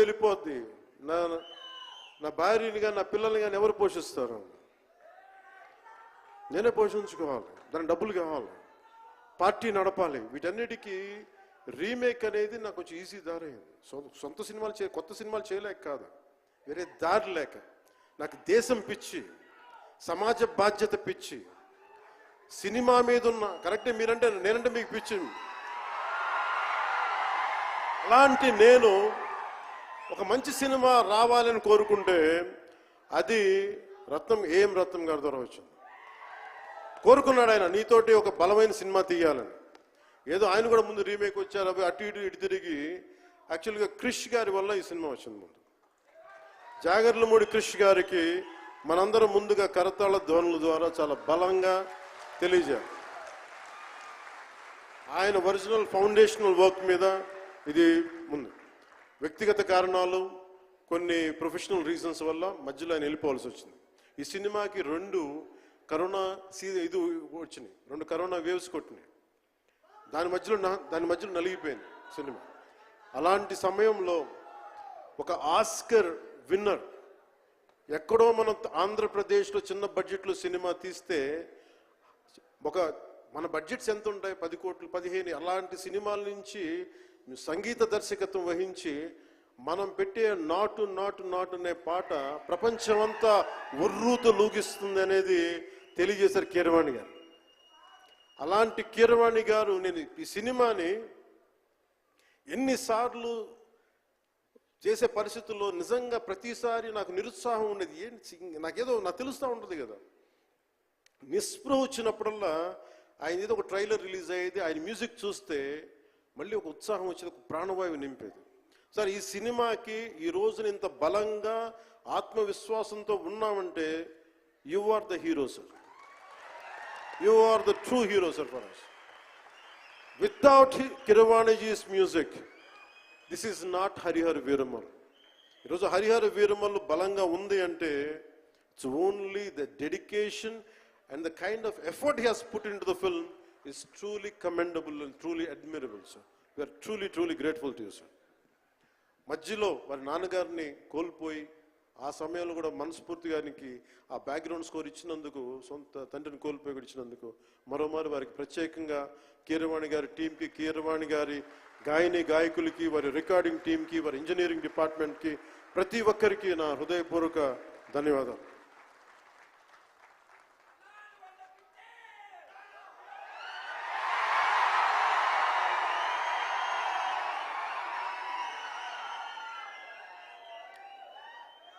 వెళ్ళిపోద్ది. నా భార్యని కానీ నా పిల్లల్ని కానీ ఎవరు పోషిస్తారు? నేనే పోషించుకోవాలి, దానికి డబ్బులు కావాలి, పార్టీ నడపాలి. వీటన్నిటికీ రీమేక్ అనేది నాకు కొంచెం ఈజీ దారైంది. సొంత సినిమాలు కొత్త సినిమాలు చేయలేక కాదు, వేరే దారి లేక. నాకు దేశం పిచ్చి, సమాజ బాధ్యత పిచ్చి, సినిమా మీద ఉన్న కరెక్టే నేనంటే మీకు పిచ్చి. అలాంటి నేను ఒక మంచి సినిమా రావాలని కోరుకుంటే అది ఏం రత్నం గారి ద్వారా వచ్చింది. కోరుకున్నాడు ఆయన, నీతోటి ఒక బలమైన సినిమా తీయాలని. ఏదో ఆయన కూడా ముందు రీమేక్ వచ్చారు, అవి అటు ఇటు తిరిగి యాక్చువల్గా క్రిష్ గారి వల్ల ఈ సినిమా వచ్చింది. ముందు జాగర్లమూడి క్రిష్ గారికి మనందరం ముందుగా కరతాళ ధ్వనుల ద్వారా చాలా బలంగా తెలియజేయాలి. ఆయన ఒరిజినల్ ఫౌండేషనల్ వర్క్ మీద ఇది ముందు. వ్యక్తిగత కారణాలు, కొన్ని ప్రొఫెషనల్ రీజన్స్ వల్ల మధ్యలో ఆయన వెళ్ళిపోవాల్సి వచ్చింది. ఈ సినిమాకి 2 కరోనా ఇది వచ్చినాయి, 2 కరోనా వేవ్స్ కొట్టినాయి. దాని మధ్యలో నలిగిపోయింది సినిమా. అలాంటి సమయంలో ఒక ఆస్కర్ విన్నర్ ఎక్కడో మనం ఆంధ్రప్రదేశ్లో చిన్న బడ్జెట్లో సినిమా తీస్తే మన బడ్జెట్స్ ఎంత ఉంటాయి? 10 కోట్లు 15. అలాంటి సినిమాల నుంచి సంగీత దర్శకత్వం వహించి మనం పెట్టే నాటు నాటు నాటు అనే పాట ప్రపంచమంతా ఉర్రూతో లూగిస్తుంది అనేది తెలియజేశారు కీరవాణి గారు. అలాంటి కీరవాణి గారు నేను ఈ సినిమాని ఎన్నిసార్లు చేసే పరిస్థితుల్లో నిజంగా ప్రతిసారి నాకు నిరుత్సాహం ఉండేది. నాకు తెలుస్తూ ఉంటుంది కదా, నిస్పృహ వచ్చినప్పుడల్లా ఆయన ఏదో ఒక ట్రైలర్ రిలీజ్ అయ్యేది, ఆయన మ్యూజిక్ చూస్తే మళ్ళీ ఒక ఉత్సాహం వచ్చేది, ఒక ప్రాణవాయువు నింపేది. సార్ ఈ సినిమాకి ఈ రోజున ఇంత బలంగా ఆత్మవిశ్వాసంతో ఉన్నామంటే you are the hero sir, you are the true hero sir for us. Without Keeravaniji's music, this is not Harihar Veeramal. ఈరోజు హరిహర వీరమల్ బలంగా ఉంది అంటే it's only the dedication and the kind of effort he has put into the film is truly commendable and truly admirable, sir. We are truly, truly grateful to you, sir. మధ్యలో వారి నాన్నగారిని కోల్పోయి ఆ సమయంలో కూడా మనస్ఫూర్తిగా ఆయనకి ఆ బ్యాక్గ్రౌండ్ స్కోర్ ఇచ్చినందుకు, సొంత తండ్రిని కోల్పోయి ఇచ్చినందుకు మరోమారు వారికి ప్రత్యేకంగా కీరవాణి గారి టీంకి, కీరవాణి గారి గాయకులకి, వారి రికార్డింగ్ టీంకి, వారి ఇంజనీరింగ్ డిపార్ట్మెంట్కి, ప్రతి ఒక్కరికి నా హృదయపూర్వక ధన్యవాదాలు.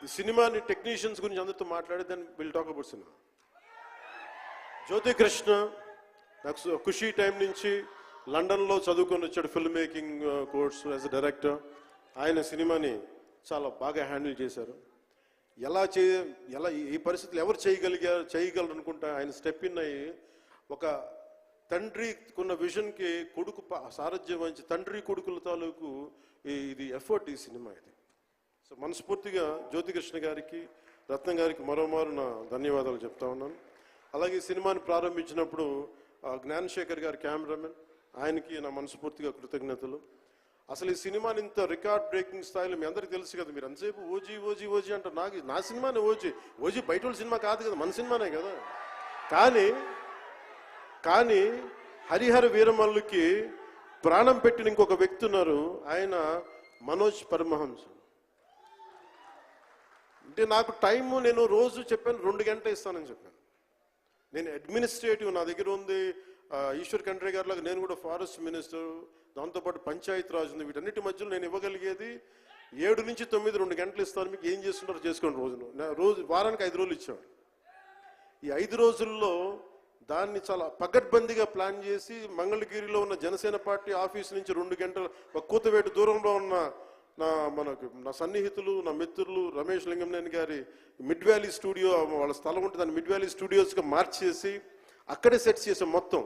ఈ సినిమాని టెక్నీషియన్స్ గురించి అందరితో మాట్లాడి then will talk about cinema. Jyothi Krishna నాకు ఖుషీ టైం నుంచి లండన్లో చదువుకొని వచ్చాడు, film making course as a director. ఆయన సినిమాని చాలా బాగా హ్యాండిల్ చేశారు. ఎలా ఈ పరిస్థితులు ఎవరు చేయగలరు అనుకుంటా ఆయన స్టెప్ ఇన్ అయ్యి ఒక తండ్రికున్న విజన్కి కొడుకు సారథ్యం వహించి తండ్రి కొడుకుల తాలూకు ఇది ఎఫర్ట్ ఈ సినిమా. ఇది సో మనస్ఫూర్తిగా జ్యోతికృష్ణ గారికి, రత్నం గారికి మరోమారు నా ధన్యవాదాలు చెప్తా ఉన్నాను. అలాగే ఈ సినిమాని ప్రారంభించినప్పుడు జ్ఞానశేఖర్ గారి కెమెరామెన్, ఆయనకి నా మనస్ఫూర్తిగా కృతజ్ఞతలు. అసలు ఈ సినిమాని ఇంత రికార్డ్ బ్రేకింగ్ స్థాయిలో మీ అందరికీ తెలుసు కదా, మీరు అంతసేపు ఓజీ ఓజీ ఓజీ అంటారు. నా సినిమానే ఓజీ బయట వాళ్ళ సినిమా కాదు కదా, మన సినిమానే కదా. కానీ హరిహర వీరమల్లుకి ప్రాణం పెట్టిన ఇంకొక వ్యక్తి ఉన్నారు, ఆయన మనోజ్ పరమహంస. అంటే నాకు టైము నేను రోజు చెప్పాను 2 గంటలు ఇస్తానని చెప్పాను. నేను అడ్మినిస్ట్రేటివ్ నా దగ్గర ఉంది, ఈశ్వర్ ఖండ్రే గారి లాగా నేను కూడా ఫారెస్ట్ మినిస్టర్, దాంతోపాటు పంచాయతీ రాజ్ ఉంది. వీటన్నిటి మధ్యలో నేను ఇవ్వగలిగేది 7 నుంచి 9 2 గంటలు ఇస్తాను, మీకు ఏం చేస్తుంటారో చేసుకోండి. వారానికి 5 రోజులు ఇచ్చాడు. ఈ 5 రోజుల్లో దాన్ని చాలా పగడ్బందీగా ప్లాన్ చేసి మంగళగిరిలో ఉన్న జనసేన పార్టీ ఆఫీస్ నుంచి 2 గంటల ఒక కూతవేటు దూరంలో ఉన్న నా సన్నిహితులు, నా మిత్రులు రమేష్ లింగంనేని గారి మిడ్ వ్యాలీ స్టూడియో, వాళ్ళ స్థలం ఉంటే దాన్ని మిడ్ వ్యాలీ స్టూడియోస్గా మార్చేసి అక్కడే సెట్స్ చేసాం. మొత్తం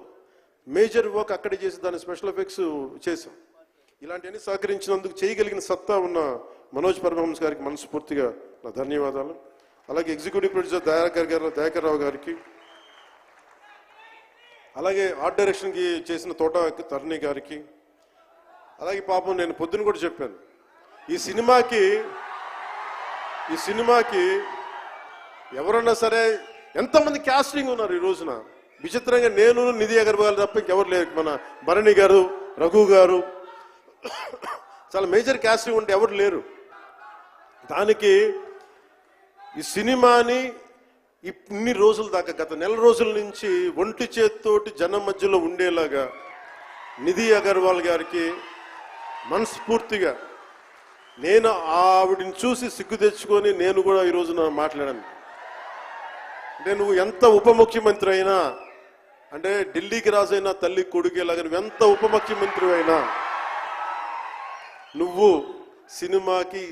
మేజర్ వర్క్ అక్కడే చేసి దాని స్పెషల్ ఎఫెక్ట్స్ చేసాం. ఇలాంటివన్నీ సహకరించినందుకు, చేయగలిగిన సత్తా ఉన్న మనోజ్ పరమహంస గారికి మనస్ఫూర్తిగా నా ధన్యవాదాలు. అలాగే ఎగ్జిక్యూటివ్ ప్రొడ్యూసర్ దయాకర్ రావు గారికి, అలాగే ఆర్ట్ డైరెక్షన్కి చేసిన తోట తరుణి గారికి, అలాగే పాపం నేను పొద్దున కూడా చెప్పాను, ఈ సినిమాకి ఎవరన్నా సరే ఎంతమంది క్యాస్టింగ్ ఉన్నారు ఈ రోజున. విచిత్రంగా నేను, నిధి అగర్వాల్ తప్ప ఇంకెవరు లేరు. మన భరణి గారు, రఘు గారు, చాలా మేజర్ క్యాస్టింగ్ ఉంటే ఎవరు లేరు. దానికి ఈ సినిమాని ఇన్ని రోజుల దాకా, గత నెల రోజుల నుంచి ఒంటి చేత్తోటి జనం మధ్యలో ఉండేలాగా నిధి అగర్వాల్ గారికి మనస్ఫూర్తిగా నేను ఆవిడని చూసి సిగ్గు తెచ్చుకొని నేను కూడా ఈ రోజున మాట్లాడాను. అంటే నువ్వు ఎంత ఉప ముఖ్యమంత్రి అయినా, అంటే ఢిల్లీకి రాజైనా తల్లి కొడుకేలాగా నువ్వు ఎంత ఉప ముఖ్యమంత్రి అయినా, నువ్వు సినిమాకి